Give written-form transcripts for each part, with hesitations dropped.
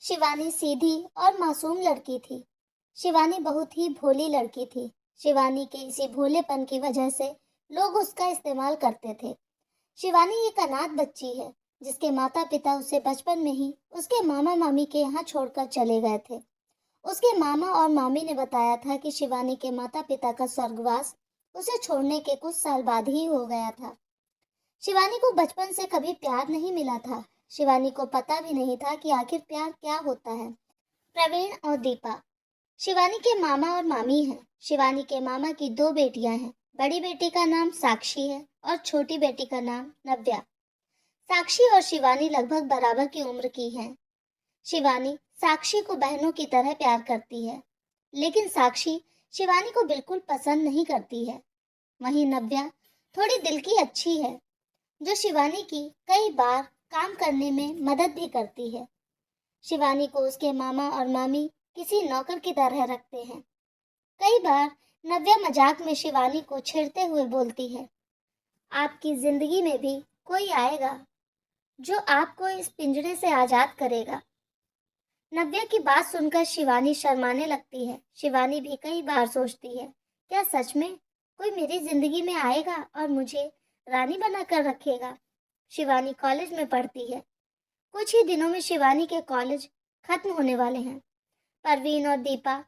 शिवानी सीधी और मासूम लड़की थी। शिवानी बहुत ही भोली लड़की थी। शिवानी के इसी भोलेपन की वजह से लोग उसका इस्तेमाल करते थे। शिवानी एक अनाथ बच्ची है, जिसके माता पिता उसे बचपन में ही उसके मामा मामी के यहाँ छोड़कर चले गए थे। उसके मामा और मामी ने बताया था कि शिवानी के माता पिता का स्वर्गवास उसे छोड़ने के कुछ साल बाद ही हो गया था। शिवानी को बचपन से कभी प्यार नहीं मिला था। शिवानी को पता भी नहीं था कि आखिर प्यार क्या होता है। प्रवीण और दीपा शिवानी के मामा और मामी हैं। शिवानी के मामा की दो बेटियां हैं। बड़ी बेटी का नाम साक्षी है और छोटी बेटी का नाम नव्या। साक्षी और शिवानी लगभग बराबर की उम्र की हैं। शिवानी साक्षी को बहनों की तरह प्यार करती है, लेकिन साक्षी शिवानी को बिल्कुल पसंद नहीं करती है। वहीं नव्या थोड़ी दिल की अच्छी है, जो शिवानी की कई बार काम करने में मदद भी करती है। शिवानी को उसके मामा और मामी किसी नौकर की तरह रखते हैं। कई बार नव्या मजाक में शिवानी को छेड़ते हुए बोलती है, आपकी जिंदगी में भी कोई आएगा जो आपको इस पिंजरे से आजाद करेगा। नव्या की बात सुनकर शिवानी शर्माने लगती है। शिवानी भी कई बार सोचती है, क्या सच में कोई मेरी जिंदगी में आएगा और मुझे रानी बनाकर रखेगा। शिवानी कॉलेज में पढ़ती है। कुछ ही दिनों में शिवानी के कॉलेज खत्म होने वाले हैं। परवीन और दीपा,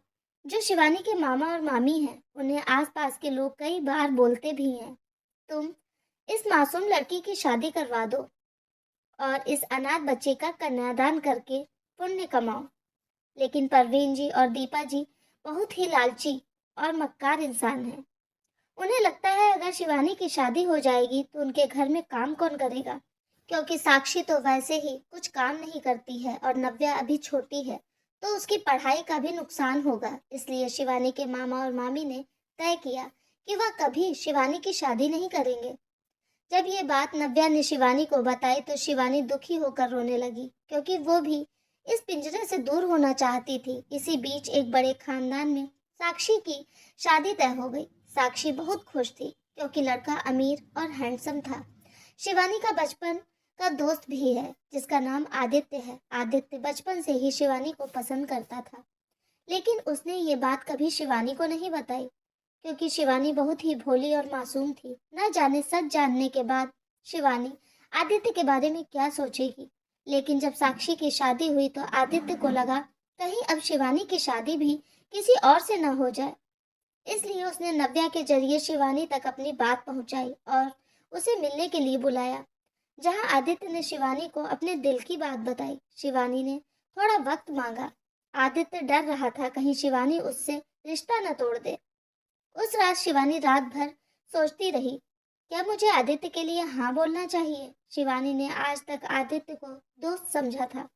जो शिवानी के मामा और मामी हैं, उन्हें आसपास के लोग कई बार बोलते भी हैं, तुम इस मासूम लड़की की शादी करवा दो और इस अनाथ बच्चे का कन्यादान करके पुण्य कमाओ। लेकिन परवीन जी और दीपा जी बहुत ही लालची और मक्कार इंसान हैं। उन्हें लगता है अगर शिवानी की शादी हो जाएगी तो उनके घर में काम कौन करेगा, क्योंकि साक्षी तो वैसे ही कुछ काम नहीं करती है और नव्या अभी छोटी है, तो उसकी पढ़ाई का भी नुकसान होगा। इसलिए शिवानी के मामा और मामी ने तय किया कि वह कभी शिवानी की शादी नहीं करेंगे। जब ये बात नव्या ने शिवानी को बताई तो शिवानी दुखी होकर रोने लगी, क्योंकि वो भी इस पिंजरे से दूर होना चाहती थी। इसी बीच एक बड़े खानदान में साक्षी की शादी तय हो गई। साक्षी बहुत खुश थी, क्योंकि लड़का अमीर और हैंडसम था। शिवानी का बचपन का दोस्त भी है, जिसका नाम आदित्य है। आदित्य बचपन से ही शिवानी को पसंद करता था, लेकिन उसने ये बात कभी शिवानी को नहीं बताई, क्योंकि शिवानी बहुत ही भोली और मासूम थी। न जाने सच जानने के बाद शिवानी आदित्य के बारे में क्या सोचेगी। लेकिन जब साक्षी की शादी हुई तो आदित्य को लगा कहीं अब शिवानी की शादी भी किसी और से न हो जाए। इसलिए उसने नव्या के जरिए शिवानी तक अपनी बात पहुंचाई और उसे मिलने के लिए बुलाया, जहां आदित्य ने शिवानी को अपने दिल की बात बताई। शिवानी ने थोड़ा वक्त मांगा। आदित्य डर रहा था कहीं शिवानी उससे रिश्ता न तोड़ दे। उस रात शिवानी रात भर सोचती रही, क्या मुझे आदित्य के लिए हाँ बोलना चाहिए। शिवानी ने आज तक आदित्य को दोस्त समझा था।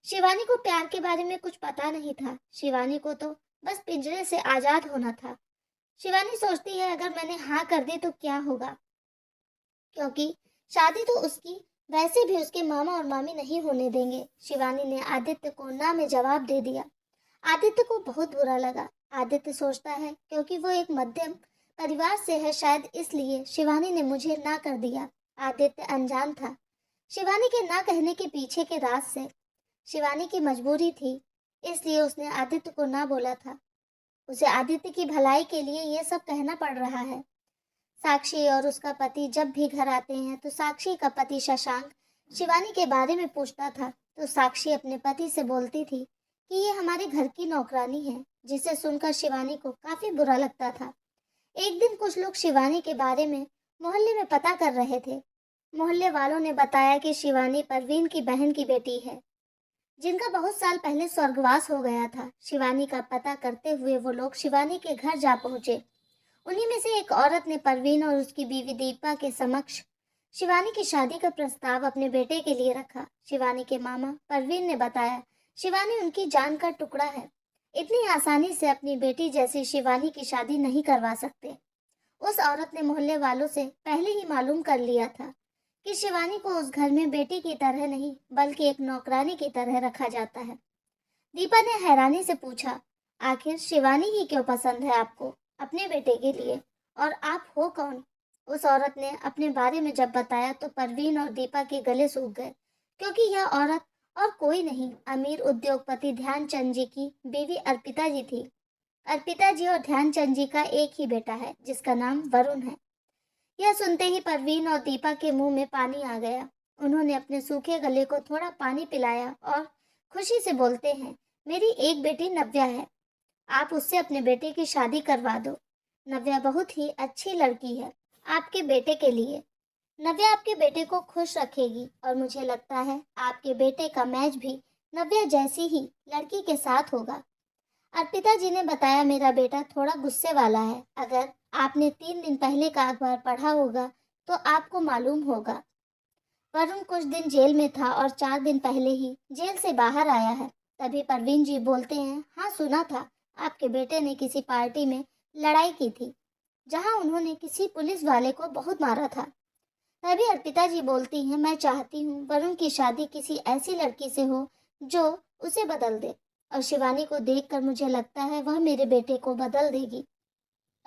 शिवानी को प्यार के बारे में कुछ पता नहीं था। शिवानी को तो बस पिंजरे से आजाद होना था। शिवानी सोचती है, अगर मैंने हाँ कर दी तो क्या होगा, क्योंकि शादी तो उसकी वैसे भी उसके मामा और मामी नहीं होने देंगे। शिवानी ने आदित्य को ना में जवाब दे दिया। आदित्य को बहुत बुरा लगा। आदित्य सोचता है, क्योंकि वो एक मध्यम परिवार से है, शायद इसलिए शिवानी ने मुझे ना कर दिया। आदित्य अनजान था शिवानी के ना कहने के पीछे के राज से। शिवानी की मजबूरी थी, इसलिए उसने आदित्य को ना बोला था। उसे आदित्य की भलाई के लिए ये सब कहना पड़ रहा है। साक्षी और उसका पति जब भी घर आते हैं तो साक्षी का पति शशांक शिवानी के बारे में पूछता था, तो साक्षी अपने पति से बोलती थी कि ये हमारे घर की नौकरानी है, जिसे सुनकर शिवानी को काफी बुरा लगता था। एक दिन कुछ लोग शिवानी के बारे में मोहल्ले में पता कर रहे थे। मोहल्ले वालों ने बताया कि शिवानी परवीन की बहन की बेटी है, जिनका बहुत साल पहले स्वर्गवास हो गया था। शिवानी का पता करते हुए वो लोग शिवानी के घर जा पहुंचे। उन्हीं में से एक औरत ने परवीन और उसकी बीवी दीपा के समक्ष शिवानी की शादी का प्रस्ताव अपने बेटे के लिए रखा। शिवानी के मामा परवीन ने बताया, शिवानी उनकी जान का टुकड़ा है, इतनी आसानी से अपनी बेटी जैसी शिवानी की शादी नहीं करवा सकते। उस औरत ने मोहल्ले वालों से पहले ही मालूम कर लिया था कि शिवानी को उस घर में बेटी की तरह नहीं बल्कि एक नौकरानी की तरह रखा जाता है। दीपा ने हैरानी से पूछा, आखिर शिवानी ही क्यों पसंद है आपको अपने बेटे के लिए, और आप हो कौन। उस औरत ने अपने बारे में जब बताया तो परवीन और दीपा के गले सूख गए, क्योंकि यह औरत और कोई नहीं, अमीर उद्योगपति ध्यानचंद जी की बीवी अर्पिता जी थी। अर्पिता जी और ध्यानचंद जी का एक ही बेटा है जिसका नाम वरुण है। यह सुनते ही परवीन और दीपा के मुंह में पानी आ गया। उन्होंने अपने सूखे गले को थोड़ा पानी पिलाया और खुशी से बोलते हैं, मेरी एक बेटी नव्या है, आप उससे अपने बेटे की शादी करवा दो। नव्या बहुत ही अच्छी लड़की है आपके बेटे के लिए। नव्या आपके बेटे को खुश रखेगी और मुझे लगता है आपके बेटे का मैच भी नव्या जैसी ही लड़की के साथ होगा। अर्पिता जी ने बताया, मेरा बेटा थोड़ा गुस्से वाला है। अगर आपने 3 दिन पहले का अखबार पढ़ा होगा तो आपको मालूम होगा। वरुण कुछ दिन जेल में था और 4 दिन पहले ही जेल से बाहर आया है। तभी परवीन जी बोलते हैं, हाँ सुना था आपके बेटे ने किसी पार्टी में लड़ाई की थी जहां उन्होंने किसी पुलिस वाले को बहुत मारा था। तभी अर्पिता जी बोलती हैं, मैं चाहती हूँ वरुण की शादी किसी ऐसी लड़की से हो जो उसे बदल दे, और शिवानी को देखकर मुझे लगता है वह मेरे बेटे को बदल देगी।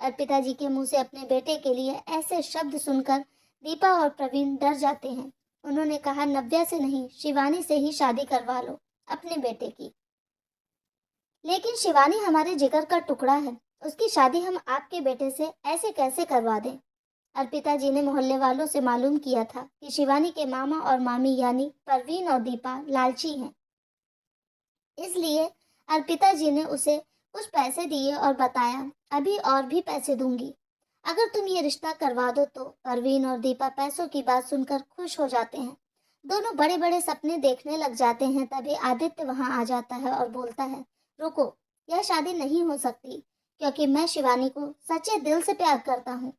अर्पिता जी के मुंह से अपने बेटे के लिए ऐसे शब्द सुनकर दीपा और प्रवीण डर जाते हैं। उन्होंने कहा, नव्या से नहीं, शिवानी से ही शादी करवा लो अपने बेटे की। लेकिन शिवानी हमारे जिगर का टुकड़ा है, उसकी शादी हम आपके बेटे से ऐसे कैसे करवा दें? अर्पिता जी ने मोहल्ले वालों से मालूम किया था कि शिवानी के मामा और मामी यानी परवीन और दीपा लालची हैं। इसलिए अर्पिता जी ने उसे कुछ पैसे दिए और बताया, अभी और भी पैसे दूंगी अगर तुम ये रिश्ता करवा दो तो। परवीन और दीपा पैसों की बात सुनकर खुश हो जाते हैं। दोनों बड़े बड़े सपने देखने लग जाते हैं। तभी आदित्य वहां आ जाता है और बोलता है, रुको, यह शादी नहीं हो सकती क्योंकि मैं शिवानी को सच्चे दिल से प्यार करता हूँ।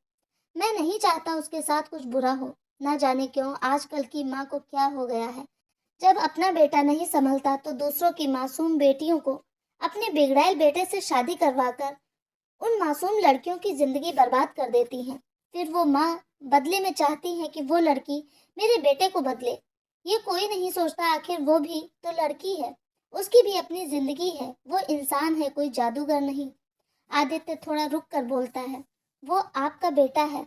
मैं नहीं चाहता उसके साथ कुछ बुरा हो। ना जाने क्यों आजकल की माँ को क्या हो गया है, जब अपना बेटा नहीं संभलता तो दूसरों की मासूम बेटियों को अपने बिगड़ैल बेटे से शादी करवाकर उन मासूम लड़कियों की जिंदगी बर्बाद कर देती हैं। फिर वो माँ बदले में चाहती है कि वो लड़की मेरे बेटे को बदले। ये कोई नहीं सोचता आखिर वो भी तो लड़की है, उसकी भी अपनी जिंदगी है, वो इंसान है, कोई जादूगर नहीं। आदित्य थोड़ा रुक कर बोलता है, वो आपका बेटा है,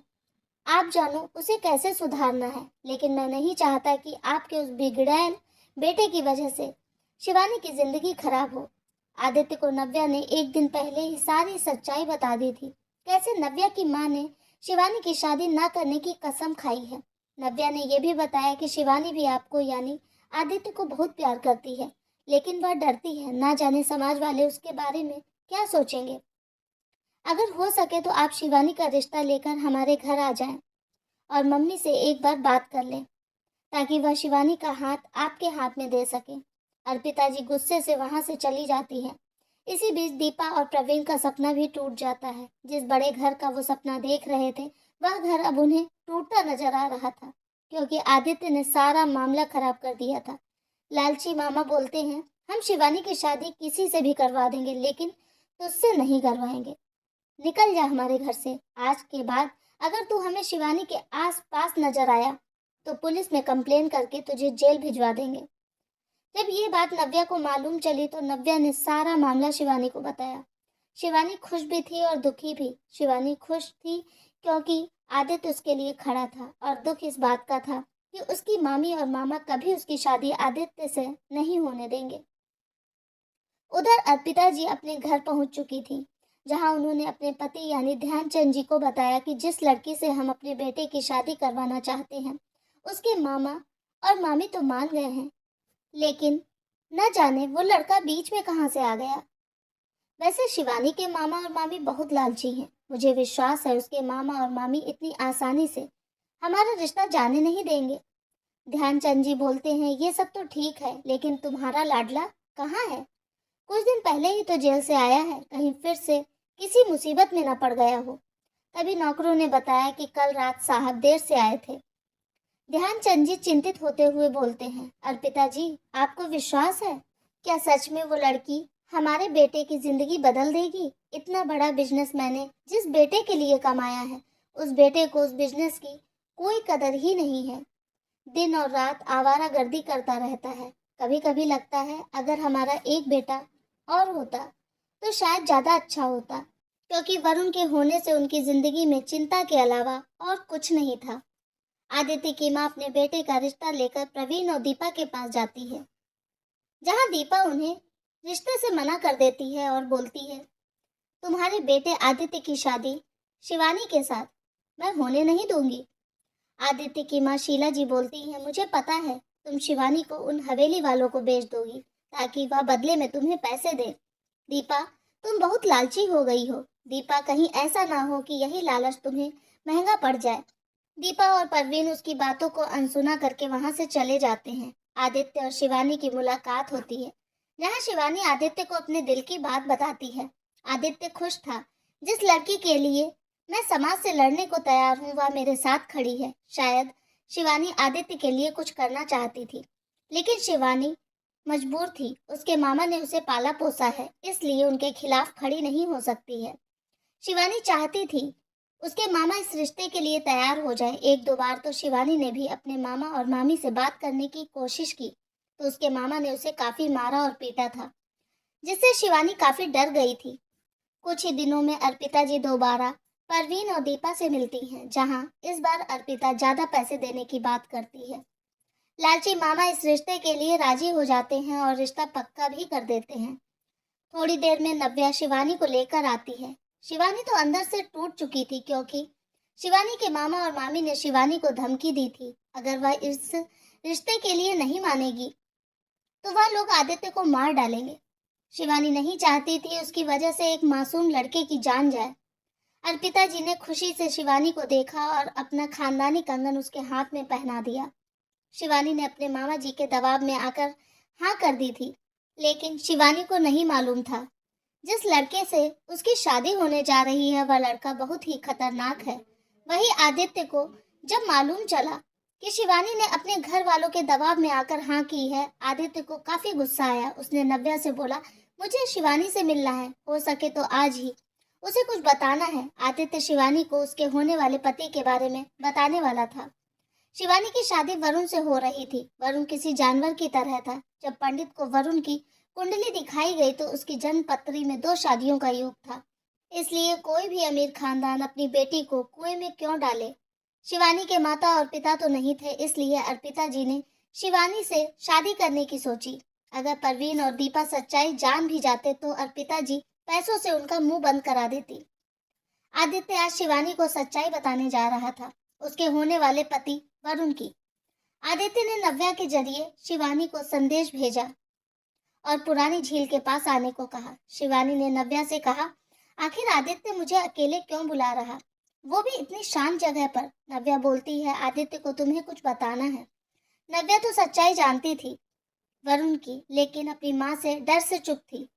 आप जानो उसे कैसे सुधारना है, लेकिन मैं नहीं चाहता कि आपके उस बिगड़ैल बेटे की वजह से शिवानी की जिंदगी खराब हो। आदित्य को नव्या ने एक दिन पहले ही सारी सच्चाई बता दी थी, कैसे नव्या की माँ ने शिवानी की शादी ना करने की कसम खाई है। नव्या ने यह भी बताया कि शिवानी भी आपको यानी आदित्य को बहुत प्यार करती है, लेकिन वह डरती है, ना जाने समाज वाले उसके बारे में क्या सोचेंगे। अगर हो सके तो आप शिवानी का रिश्ता लेकर हमारे घर आ जाएं और मम्मी से एक बार बात कर लें ताकि वह शिवानी का हाथ आपके हाथ में दे सके। अर्पिता जी गुस्से से वहां से चली जाती है। इसी बीच दीपा और प्रवीण का सपना भी टूट जाता है। जिस बड़े घर का वो सपना देख रहे थे वह घर अब उन्हें टूटता नजर आ रहा था, क्योंकि आदित्य ने सारा मामला खराब कर दिया था। लालची मामा बोलते हैं, हम शिवानी की शादी किसी से भी करवा देंगे लेकिन तुझसे नहीं करवाएंगे। निकल जा हमारे घर से। आज के बाद अगर तू हमें शिवानी के आस पास नजर आया तो पुलिस में कंप्लेन करके तुझे जेल भिजवा देंगे। जब ये बात नव्या को मालूम चली तो नव्या ने सारा मामला शिवानी को बताया। शिवानी खुश भी थी और दुखी भी। शिवानी खुश थी क्योंकि आदित्य उसके लिए खड़ा था, और दुख इस बात का था कि उसकी मामी और मामा कभी उसकी शादी आदित्य से नहीं होने देंगे। उधर अर्पिता जी अपने घर पहुंच चुकी थी, जहां उन्होंने अपने पति यानी ध्यानचंद जी को बताया कि जिस लड़की से हम अपने बेटे की शादी करवाना चाहते हैं उसके मामा और मामी तो मान गए हैं, लेकिन न जाने वो लड़का बीच में कहां से आ गया। वैसे शिवानी के मामा और मामी बहुत लालची हैं। मुझे विश्वास है उसके मामा और मामी इतनी आसानी से हमारा रिश्ता जाने नहीं देंगे। ध्यानचंद जी बोलते हैं, ये सब तो ठीक है, लेकिन तुम्हारा लाडला कहाँ है? कुछ दिन पहले ही तो जेल से आया है, कहीं फिर से किसी मुसीबत में न पड़ गया हो। तभी नौकरों ने बताया कि कल रात साहब देर से आए थे। ध्यानचंद जी चिंतित होते हुए बोलते हैं, अर्पिता जी, आपको विश्वास है क्या सच में वो लड़की हमारे बेटे की जिंदगी बदल देगी? इतना बड़ा बिजनेस मैंने जिस बेटे के लिए कमाया है उस बेटे को उस बिजनेस की कोई कदर ही नहीं है। दिन और रात आवारागर्दी करता रहता है। कभी कभी लगता है अगर हमारा एक बेटा और होता तो शायद ज्यादा अच्छा होता, क्योंकि वरुण के होने से उनकी जिंदगी में चिंता के अलावा और कुछ नहीं था। आदित्य की माँ अपने बेटे का रिश्ता लेकर प्रवीण और दीपा के पास जाती है। जहाँ दीपा उन्हें रिश्ते से मना कर देती है और बोलती है, तुम्हारे बेटे आदित्य की शादी शिवानी के साथ मैं होने नहीं दूंगी। आदित्य की माँ शीला जी बोलती है, मुझे पता है तुम शिवानी को उन हवेली वालों को बेच दोगी ताकि वह बदले में तुम्हें पैसे दे। दीपा, तुम बहुत लालची हो गई हो। दीपा, कहीं ऐसा ना हो कि यही लालच तुम्हें महंगा पड़ जाए। दीपा और परवीन उसकी बातों को अनसुना करके वहां से चले जाते हैं। आदित्य और शिवानी की मुलाकात होती है, जहाँ शिवानी आदित्य को अपने दिल की बात बताती है। आदित्य खुश था। जिस लड़की के लिए मैं समाज से लड़ने को तैयार हूँ वह मेरे साथ खड़ी है। शायद शिवानी आदित्य के लिए कुछ करना चाहती थी, लेकिन शिवानी मजबूर थी। उसके मामा ने उसे पाला पोसा है, इसलिए उनके खिलाफ खड़ी नहीं हो सकती है। शिवानी चाहती थी उसके मामा इस रिश्ते के लिए तैयार हो जाए। एक दो बार तो शिवानी ने भी अपने मामा और मामी से बात करने की कोशिश की, तो उसके मामा ने उसे काफी मारा और पीटा था, जिससे शिवानी काफी डर गई थी। कुछ ही दिनों में अर्पिता जी दोबारा परवीन और दीपा से मिलती हैं, जहां इस बार अर्पिता ज्यादा पैसे देने की बात करती है। लालची मामा इस रिश्ते के लिए राजी हो जाते हैं और रिश्ता पक्का भी कर देते हैं। थोड़ी देर में नव्या शिवानी को लेकर आती है। शिवानी तो अंदर से टूट चुकी थी, क्योंकि शिवानी के मामा और मामी ने शिवानी को धमकी दी थी, अगर वह इस रिश्ते के लिए नहीं मानेगी तो वह लोग आदित्य को मार डालेंगे। शिवानी नहीं चाहती थी उसकी वजह से एक मासूम लड़के की जान जाए। अर्पिता जी ने खुशी से शिवानी को देखा और अपना खानदानी कंगन उसके हाथ में पहना दिया। शिवानी ने अपने मामा जी के दबाव में आकर हाँ कर दी थी, लेकिन शिवानी को नहीं मालूम था जिस लड़के से उसकी शादी होने जा रही है वह लड़का बहुत ही खतरनाक है। वही आदित्य को जब मालूम चला कि शिवानी ने अपने घर वालों के दबाव में आकर हाँ की है, आदित्य को काफी गुस्सा आया। उसने नव्या से बोला, मुझे शिवानी से मिलना है, हो सके तो आज ही, उसे कुछ बताना है। आदित्य शिवानी को उसके होने वाले पति के बारे में बताने वाला था। शिवानी की शादी वरुण से हो रही थी। वरुण किसी जानवर की तरह था। जब पंडित को वरुण की कुंडली दिखाई गई तो उसकी जन्म पत्री में 2 शादियों का योग था। इसलिए कोई भी अमीर खानदान अपनी बेटी को कुएं में क्यों डाले। शिवानी के माता और पिता तो नहीं थे, इसलिए अर्पिता जी ने शिवानी से शादी करने की सोची। अगर परवीन और दीपा सच्चाई जान भी जाते तो अर्पिता जी पैसों से उनका मुंह बंद करा देती। आदित्य आज शिवानी को सच्चाई बताने जा रहा था, उसके होने वाले पति वरुण की। आदित्य ने नव्या के जरिए शिवानी को संदेश भेजा और पुरानी झील के पास आने को कहा। शिवानी ने नव्या से कहा, आखिर आदित्य मुझे अकेले क्यों बुला रहा, वो भी इतनी शांत जगह पर। नव्या बोलती है, आदित्य को तुम्हें कुछ बताना है। नव्या तो सच्चाई जानती थी वरुण की, लेकिन अपनी माँ से डर से चुप थी।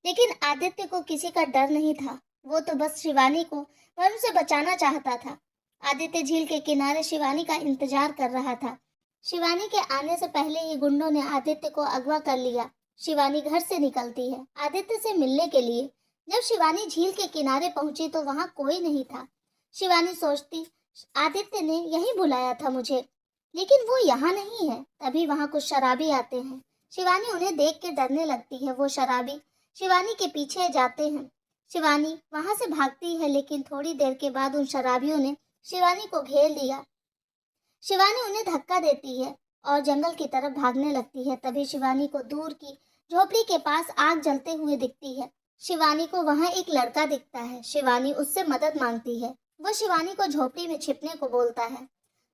लेकिन आदित्य को किसी का डर नहीं था, वो तो बस शिवानी को वरुण से बचाना चाहता था। आदित्य झील के किनारे शिवानी का इंतजार कर रहा था। शिवानी के आने से पहले ही गुंडों ने आदित्य को अगवा कर लिया। शिवानी घर से निकलती है आदित्य से मिलने के लिए। जब शिवानी झील के किनारे पहुंची तो वहां कोई नहीं था। शिवानी सोचती, आदित्य ने यही बुलाया था मुझे, लेकिन वो यहाँ नहीं है। तभी वहां कुछ शराबी आते हैं। शिवानी उन्हें देख के डरने लगती है। वो शराबी शिवानी के पीछे जाते हैं। शिवानी वहां से भागती है, लेकिन थोड़ी देर के बाद उन शराबियों ने शिवानी को घेर लिया। शिवानी उन्हें धक्का देती है और जंगल की तरफ भागने लगती है। तभी शिवानी को दूर की झोपड़ी के पास आग जलते हुए दिखती है। शिवानी को वहां एक लड़का दिखता है। शिवानी उससे मदद मांगती है। वो शिवानी को झोपड़ी में छिपने को बोलता है।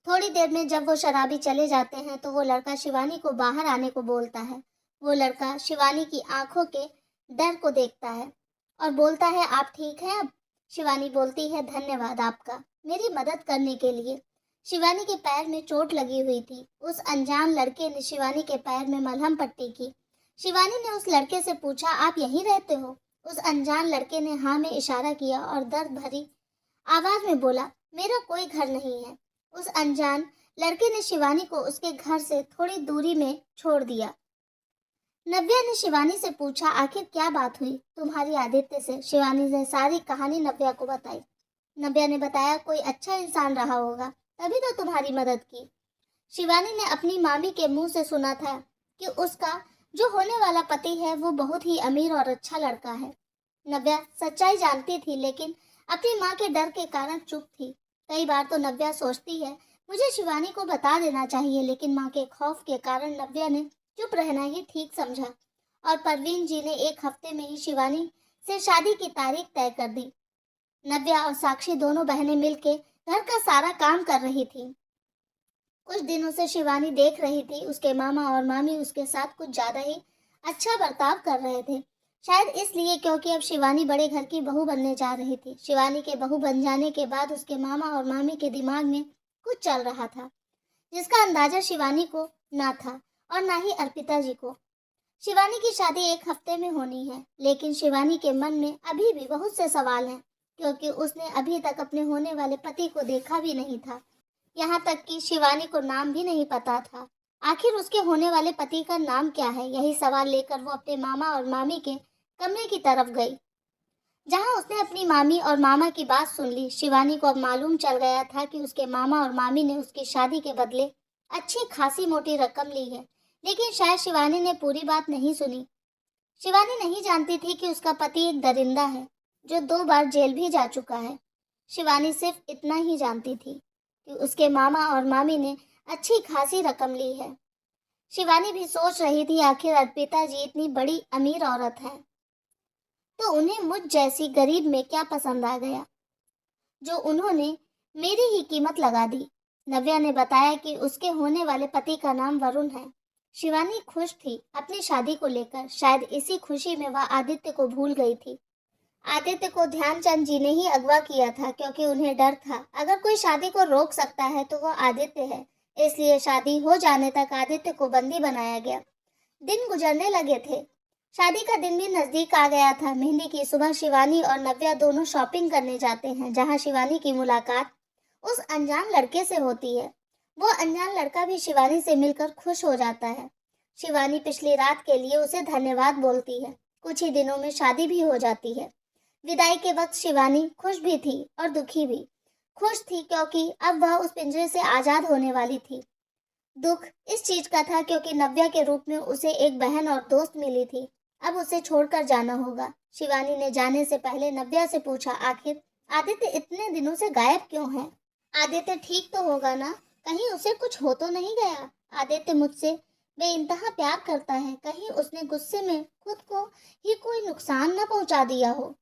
थोड़ी देर में जब वो शराबी चले जाते हैं तो वो लड़का शिवानी को बाहर आने को बोलता है। वो लड़का शिवानी की आंखों के डर को देखता है और बोलता है, आप ठीक हैं अब? शिवानी बोलती है, धन्यवाद आपका मेरी मदद करने के लिए। शिवानी के पैर में चोट लगी हुई थी। उस अनजान लड़के ने शिवानी के पैर में मलहम पट्टी की। शिवानी ने उस लड़के से पूछा, आप यहीं रहते हो? उस अनजान लड़के ने हाँ में इशारा किया और दर्द भरी आवाज में बोला, मेरा कोई घर नहीं है। उस अनजान लड़के ने शिवानी को उसके घर से थोड़ी दूरी में छोड़ दिया। नव्या ने शिवानी से पूछा, आखिर क्या बात हुई तुम्हारी आदित्य से? शिवानी ने सारी कहानी नव्या को बताई। नव्या ने बताया, कोई अच्छा इंसान रहा होगा तभी तो तुम्हारी मदद की। शिवानी ने अपनी मामी के मुंह से सुना था कि उसका जो होने वाला पति है वो बहुत ही अमीर और अच्छा लड़का है। नव्या सच्चाई जानती थी, लेकिन अपनी माँ के डर के कारण चुप थी। कई बार तो नव्या सोचती है मुझे शिवानी को बता देना चाहिए, लेकिन माँ के खौफ के कारण नव्या ने चुप रहना ही ठीक समझा और परवीन जी ने एक हफ्ते में ही शिवानी से शादी की तारीख तय कर दी। नव्या और साक्षी दोनों बहनें मिलके घर का सारा काम कर रही थीं। कुछ दिनों से शिवानी देख रही थी उसके मामा और मामी उसके साथ कुछ ज्यादा ही अच्छा बर्ताव कर रहे थे। शायद इसलिए क्योंकि अब शिवानी बड़े घर की बहू बनने जा रही थी। शिवानी के बहू बन जाने के बाद उसके मामा और मामी के दिमाग में कुछ चल रहा था जिसका अंदाजा शिवानी को ना था और ना ही अर्पिता जी को। शिवानी की शादी एक हफ्ते में होनी है, लेकिन शिवानी के मन में अभी भी बहुत से सवाल हैं क्योंकि उसने अभी तक अपने होने वाले पति को देखा भी नहीं था। यहाँ तक कि शिवानी को नाम भी नहीं पता था। आखिर उसके होने वाले पति का नाम क्या है, यही सवाल लेकर वो अपने मामा और मामी के कमरे की तरफ गई, जहाँ उसने अपनी मामी और मामा की बात सुन ली। शिवानी को अब मालूम चल गया था कि उसके मामा और मामी ने उसकी शादी के बदले अच्छी खासी मोटी रकम ली है, लेकिन शायद शिवानी ने पूरी बात नहीं सुनी। शिवानी नहीं जानती थी कि उसका पति एक दरिंदा है जो 2 बार जेल भी जा चुका है। शिवानी सिर्फ इतना ही जानती थी कि उसके मामा और मामी ने अच्छी खासी रकम ली है। शिवानी भी सोच रही थी आखिर अर्पिता जी इतनी बड़ी अमीर औरत है तो उन्हें मुझ जैसी गरीब में क्या पसंद आ गया जो उन्होंने मेरी ही कीमत लगा दी। नव्या ने बताया कि उसके होने वाले पति का नाम वरुण है। शिवानी खुश थी अपनी शादी को लेकर। शायद इसी खुशी में वह आदित्य को भूल गई थी। आदित्य को ध्यानचंद जी ने ही अगवा किया था क्योंकि उन्हें डर था अगर कोई शादी को रोक सकता है तो वह आदित्य है। इसलिए शादी हो जाने तक आदित्य को बंदी बनाया गया। दिन गुजरने लगे थे। शादी का दिन भी नजदीक आ गया था। मेहंदी की सुबह शिवानी और नव्या दोनों शॉपिंग करने जाते हैं, जहां शिवानी की मुलाकात उस अनजान लड़के से होती है। वो अनजान लड़का भी शिवानी से मिलकर खुश हो जाता है। शिवानी पिछली रात के लिए उसे धन्यवाद बोलती है। कुछ ही दिनों में शादी भी हो जाती है। विदाई के वक्त शिवानी खुश भी थी और दुखी भी। खुश थी क्योंकि अब वह उस पिंजरे से आजाद होने वाली थी। दुख इस चीज का था क्योंकि नव्या के रूप में उसे एक बहन और दोस्त मिली थी। अब उसे छोड़कर जाना होगा। शिवानी ने जाने से पहले नव्या से पूछा, आखिर आदित्य इतने दिनों से गायब क्यों है? आदित्य ठीक तो होगा ना? कहीं उसे कुछ हो तो नहीं गया? आदित्य मुझसे बेइंतहा प्यार करता है, कहीं उसने गुस्से में खुद को ही कोई नुकसान न पहुंचा दिया हो?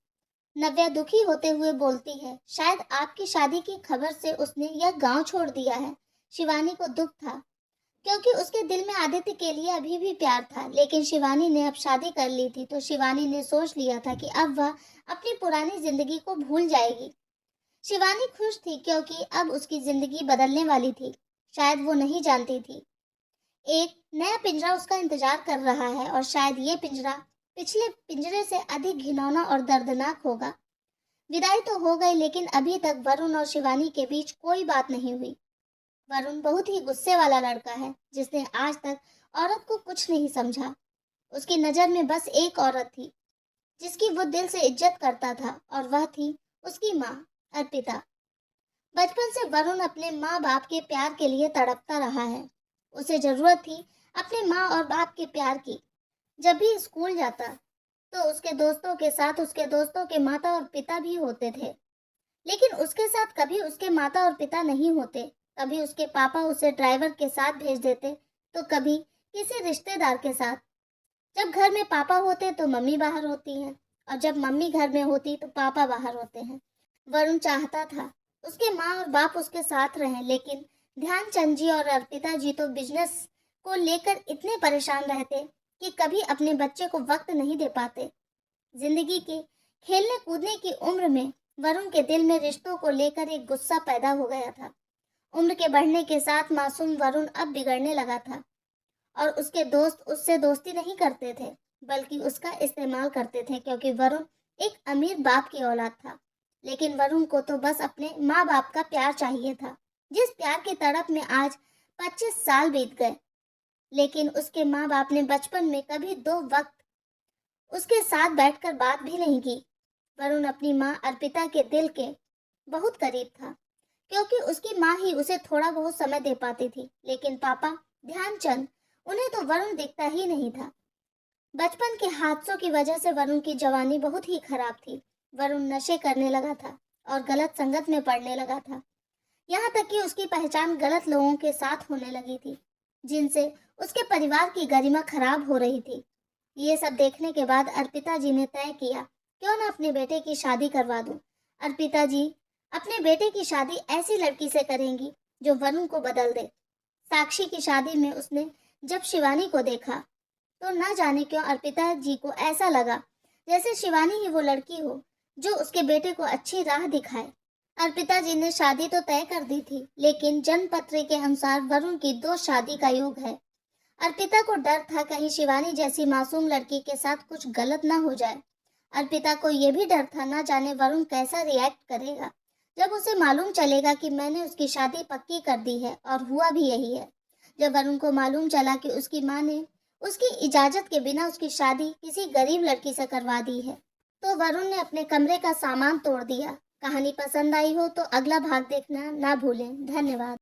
नव्या दुखी होते हुए बोलती है, शायद आपकी शादी की खबर से उसने यह गांव छोड़ दिया है। शिवानी को दुख था क्योंकि उसके दिल में आदित्य के लिए अभी भी प्यार था, लेकिन शिवानी ने अब शादी कर ली थी तो शिवानी ने सोच लिया था कि अब वह अपनी पुरानी जिंदगी को भूल जाएगी। शिवानी खुश थी क्योंकि अब उसकी जिंदगी बदलने वाली थी। शायद वो नहीं जानती थी एक नया पिंजरा उसका इंतजार कर रहा है और शायद ये पिंजरा पिछले पिंजरे से अधिक घिनौना और दर्दनाक होगा। विदाई तो हो गई, लेकिन अभी तक वरुण और शिवानी के बीच कोई बात नहीं हुई। वरुण बहुत ही गुस्से वाला लड़का है जिसने आज तक औरत को कुछ नहीं समझा। उसकी नजर में बस एक औरत थी जिसकी वो दिल से इज्जत करता था और वह थी उसकी माँ अर्पिता। बचपन से वरुण अपने माँ बाप के प्यार के लिए तड़पता रहा है। उसे जरूरत थी अपने माँ और बाप के प्यार की। जब भी स्कूल जाता तो उसके दोस्तों के साथ उसके दोस्तों के माता और पिता भी होते थे, लेकिन उसके साथ कभी उसके माता और पिता नहीं होते। कभी उसके पापा उसे ड्राइवर के साथ भेज देते तो कभी किसी रिश्तेदार के साथ। जब घर में पापा होते तो मम्मी बाहर होती हैं और जब मम्मी घर में होती तो पापा बाहर होते हैं। वरुण चाहता था उसके माँ और बाप उसके साथ रहें, लेकिन ध्यानचंद जी और अर्पिता जी तो बिजनेस को लेकर इतने परेशान रहते कि कभी अपने बच्चे को वक्त नहीं दे पाते। जिंदगी के खेलने कूदने की उम्र में वरुण के दिल में रिश्तों को लेकर एक गुस्सा पैदा हो गया था। उम्र के बढ़ने के साथ मासूम वरुण अब बिगड़ने लगा था और उसके दोस्त उससे दोस्ती नहीं करते थे बल्कि उसका इस्तेमाल करते थे क्योंकि वरुण एक अमीर बाप की औलाद था। लेकिन वरुण को तो बस अपने माँ बाप का प्यार चाहिए था, जिस प्यार की तड़प में आज 25 साल बीत गए। लेकिन उसके माँ बाप ने बचपन में कभी 2 वक्त उसके साथ बैठकर बात भी नहीं की। वरुण अपनी माँ अर्पिता के दिल के बहुत करीब था क्योंकि उसकी माँ ही उसे थोड़ा बहुत समय दे पाती थी, लेकिन पापा ध्यानचंद उन्हें तो वरुण दिखता ही नहीं था। बचपन के हादसों की वजह से वरुण की जवानी बहुत ही खराब थी। वरुण नशे करने लगा था और गलत संगत में पड़ने लगा था। यहाँ तक कि उसकी पहचान गलत लोगों के साथ होने लगी थी, जिनसे उसके परिवार की गरिमा खराब हो रही थी। ये सब देखने के बाद अर्पिता जी ने तय किया, क्यों ना अपने बेटे की शादी करवा दूं। अर्पिता जी अपने बेटे की शादी ऐसी लड़की से करेंगी जो वरुण को बदल दे। साक्षी की शादी में उसने जब शिवानी को देखा तो न जाने क्यों अर्पिता जी को ऐसा लगा जैसे शिवानी ही वो लड़की हो जो उसके बेटे को अच्छी राह दिखाए। अर्पिता जी ने शादी तो तय कर दी थी, लेकिन जन्मपत्र के अनुसार वरुण की 2 शादी का योग है। अर्पिता को डर था कहीं शिवानी जैसी मासूम लड़की के साथ कुछ गलत ना हो जाए। अर्पिता को यह भी डर था ना जाने वरुण कैसा रिएक्ट करेगा जब उसे मालूम चलेगा कि मैंने उसकी शादी पक्की कर दी है, और हुआ भी यही है। जब वरुण को मालूम चला कि उसकी माँ ने उसकी इजाजत के बिना उसकी शादी किसी गरीब लड़की से करवा दी है, तो वरुण ने अपने कमरे का सामान तोड़ दिया। कहानी पसंद आई हो तो अगला भाग देखना ना भूलें। धन्यवाद।